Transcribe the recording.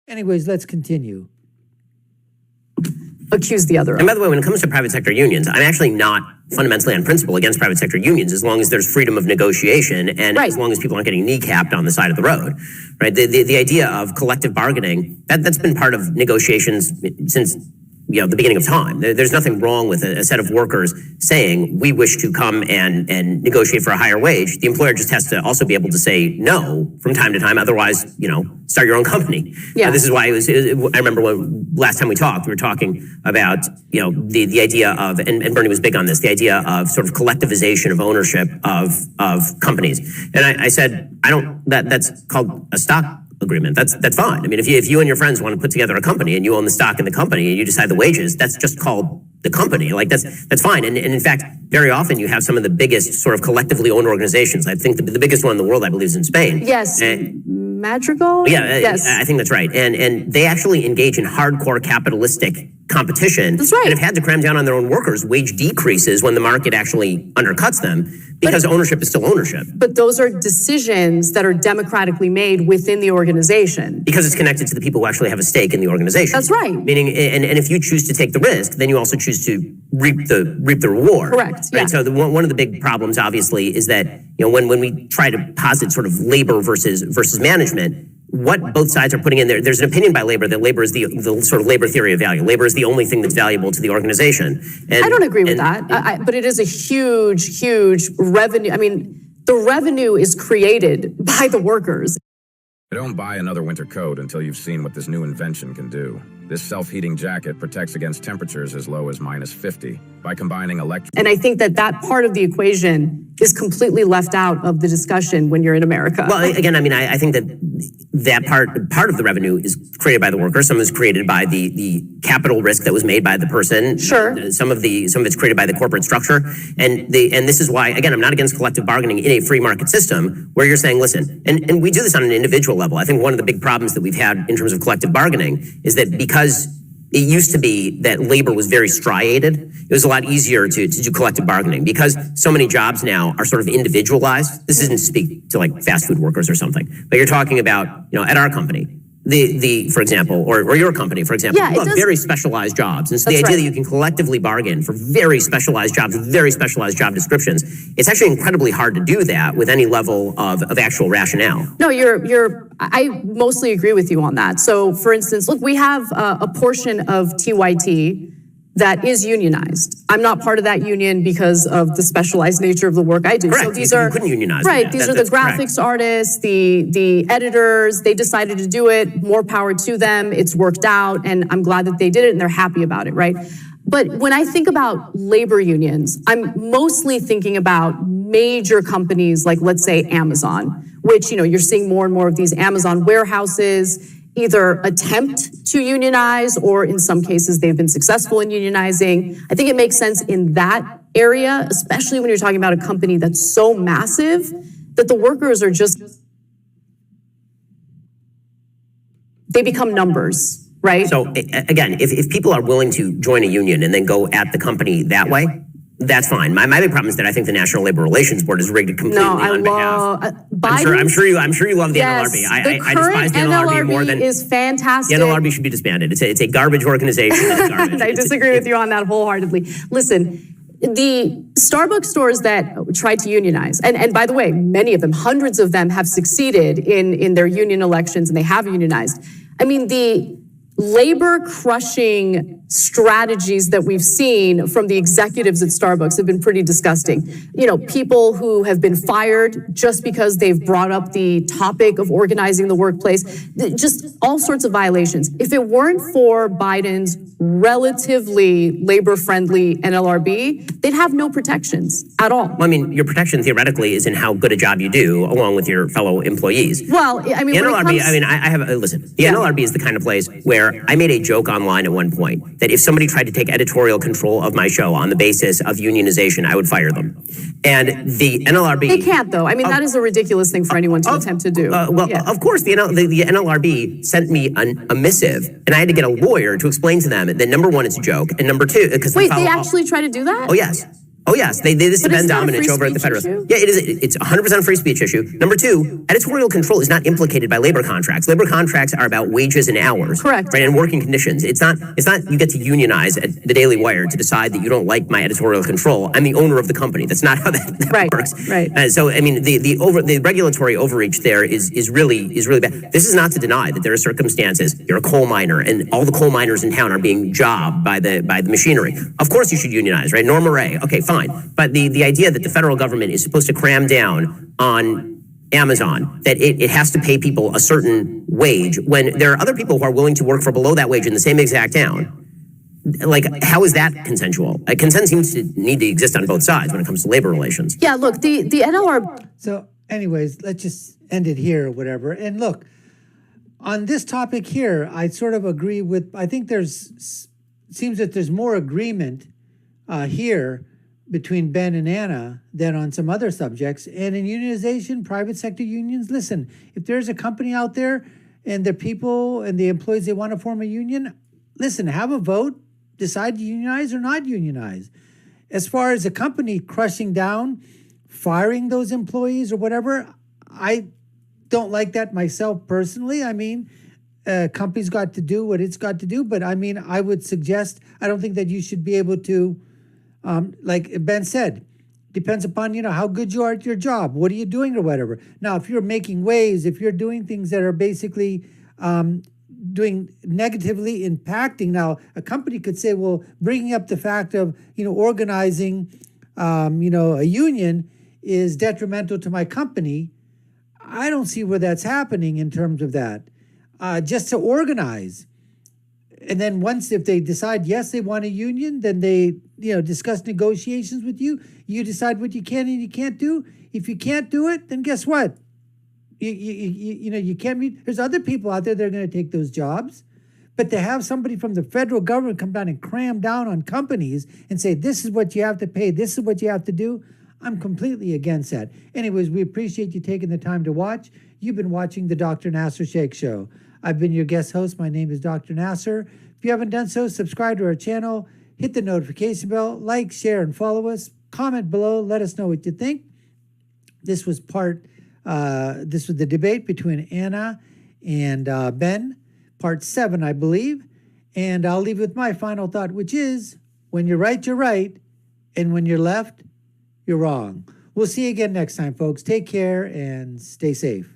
Anyways, let's continue. Accuse the other of. And by the way, when it comes to private sector unions, I'm actually not fundamentally on principle against private sector unions as long as there's freedom of negotiation and as long as people aren't getting kneecapped on the side of the road, right? The idea of collective bargaining, that's been part of negotiations since the beginning of time. There's nothing wrong with a set of workers saying, we wish to come and negotiate for a higher wage. The employer just has to also be able to say no from time to time. Otherwise, start your own company. Yeah. This is why I remember when last time we talked, we were talking about, the idea of, and Bernie was big on this, the idea of sort of collectivization of ownership of companies. And I said, that's called a stock agreement. That's fine. I mean, if you and your friends want to put together a company and you own the stock in the company and you decide the wages, that's just called the company. Like that's fine. And in fact, very often you have some of the biggest sort of collectively owned organizations. I think the biggest one in the world, I believe, is in Spain. Yes. Madrigal? Yeah, yes. I think that's right. And they actually engage in hardcore capitalistic competition. That's right. And have had to cram down on their own workers wage decreases when the market actually undercuts them because ownership is still ownership. But those are decisions that are democratically made within the organization. Because it's connected to the people who actually have a stake in the organization. That's right. Meaning, and if you choose to take the risk, then you also choose to reap the reward. Correct. Right? Yeah. So one of the big problems, obviously, is that when we try to posit sort of labor versus management, what both sides are putting in there, there's an opinion by labor that labor is the sort of labor theory of value. Labor is the only thing that's valuable to the organization. And I don't agree with that, but it is a huge revenue. I mean, the revenue is created by the workers. Don't buy another winter coat until you've seen what this new invention can do. This self-heating jacket protects against temperatures as low as -50 by combining electric. And I think that part of the equation is completely left out of the discussion when you're in America. Well, again, I mean, I think that part of the revenue is created by the worker. Some is created by the capital risk that was made by the person. Sure. Some of it's created by the corporate structure. And this is why, again, I'm not against collective bargaining in a free market system where you're saying, listen, and we do this on an individual level. I think one of the big problems that we've had in terms of collective bargaining is that because it used to be that labor was very striated, it was a lot easier to do collective bargaining because so many jobs now are sort of individualized. This isn't to speak to like fast food workers or something, but you're talking about, at our company, for example, or your company, for example, you have very specialized jobs. And so the idea that you can collectively bargain for very specialized jobs, with very specialized job descriptions, it's actually incredibly hard to do that with any level of actual rationale. No, I mostly agree with you on that. So for instance, look, we have a portion of TYT that is unionized. I'm not part of that union because of the specialized nature of the work I do. Correct. So these you couldn't unionize. Right. These are the graphics artists, the editors. They decided to do it. More power to them. It's worked out, and I'm glad that they did it, and they're happy about it. Right. But when I think about labor unions, I'm mostly thinking about major companies like, let's say, Amazon, which you're seeing more and more of these Amazon warehouses either attempt to unionize or in some cases they've been successful in unionizing. I think it makes sense in that area, especially when you're talking about a company that's so massive that the workers are they become numbers, right? So again, if people are willing to join a union and then go at the company that way, that's fine. My big problem is that I think the National Labor Relations Board is rigged completely on behalf. I'm sure you love the NLRB. I despise the NLRB more than is fantastic. The NLRB should be disbanded. It's a garbage organization. I disagree with you on that wholeheartedly. Listen, the Starbucks stores that tried to unionize, and by the way, many of them, hundreds of them have succeeded in their union elections and they have unionized. I mean, the labor crushing strategies that we've seen from the executives at Starbucks have been pretty disgusting. People who have been fired just because they've brought up the topic of organizing the workplace, just all sorts of violations. If it weren't for Biden's relatively labor-friendly NLRB, they'd have no protections at all. Well, I mean, your protection theoretically is in how good a job you do along with your fellow employees. Well, I mean, the NLRB, the NLRB is the kind of place where I made a joke online at one point that if somebody tried to take editorial control of my show on the basis of unionization, I would fire them. And the NLRB... They can't, though. I mean, that is a ridiculous thing for anyone to attempt to do. Of course, the NLRB sent me a missive, and I had to get a lawyer to explain to them that, number one, it's a joke, and number two... Wait, they actually try to do that? Oh, yes. Oh yes, this But has been isn't that a dominant free over at the speech Federalist. issue? Yeah, it is. It's 100% a free speech issue. Number two, editorial control is not implicated by labor contracts. Labor contracts are about wages and hours, Correct. right, and working conditions. It's not. You get to unionize at the Daily Wire to decide that you don't like my editorial control. I'm the owner of the company. That's not how that works. Right. So I mean, the regulatory overreach there is really bad. This is not to deny that there are circumstances. You're a coal miner, and all the coal miners in town are being jobbed by the machinery. Of course, you should unionize, right? Norma Ray. Okay, fine. But the idea that the federal government is supposed to cram down on Amazon, that it has to pay people a certain wage when there are other people who are willing to work for below that wage in the same exact town. Like, how is that consensual? Consent seems to need to exist on both sides when it comes to labor relations. Yeah, look, the NLRB. So anyways, let's just end it here or whatever. And look, on this topic here, I sort of agree with, I think seems that there's more agreement here between Ben and Ana than on some other subjects. And in unionization, private sector unions, listen, if there's a company out there and the people and the employees, they want to form a union, listen, have a vote, decide to unionize or not unionize. As far as a company crushing down, firing those employees or whatever, I don't like that myself personally. I mean, company's got to do what it's got to do. But I mean, I would suggest, I don't think that you should be able to, like Ben said, depends upon, how good you are at your job. What are you doing or whatever? Now, if you're making waves, if you're doing things that are basically doing negatively impacting, now a company could say, well, bringing up the fact of, organizing, a union is detrimental to my company. I don't see where that's happening in terms of that. Just to organize. And then once, if they decide, yes, they want a union, then they, discuss negotiations with you. You decide what you can and you can't do. If you can't do it, then guess what? You can't meet. There's other people out there that are going to take those jobs. But to have somebody from the federal government come down and cram down on companies and say, this is what you have to pay, this is what you have to do, I'm completely against that. Anyways, we appreciate you taking the time to watch. You've been watching the Dr. Nasir Shaikh Show. I've been your guest host. My name is Dr. Nasir. If you haven't done so, subscribe to our channel, hit the notification bell, like, share, and follow us. Comment below. Let us know what you think. This was the debate between Ana and Ben, part 7, I believe. And I'll leave with my final thought, which is, when you're right, you're right. And when you're left, you're wrong. We'll see you again next time, folks. Take care and stay safe.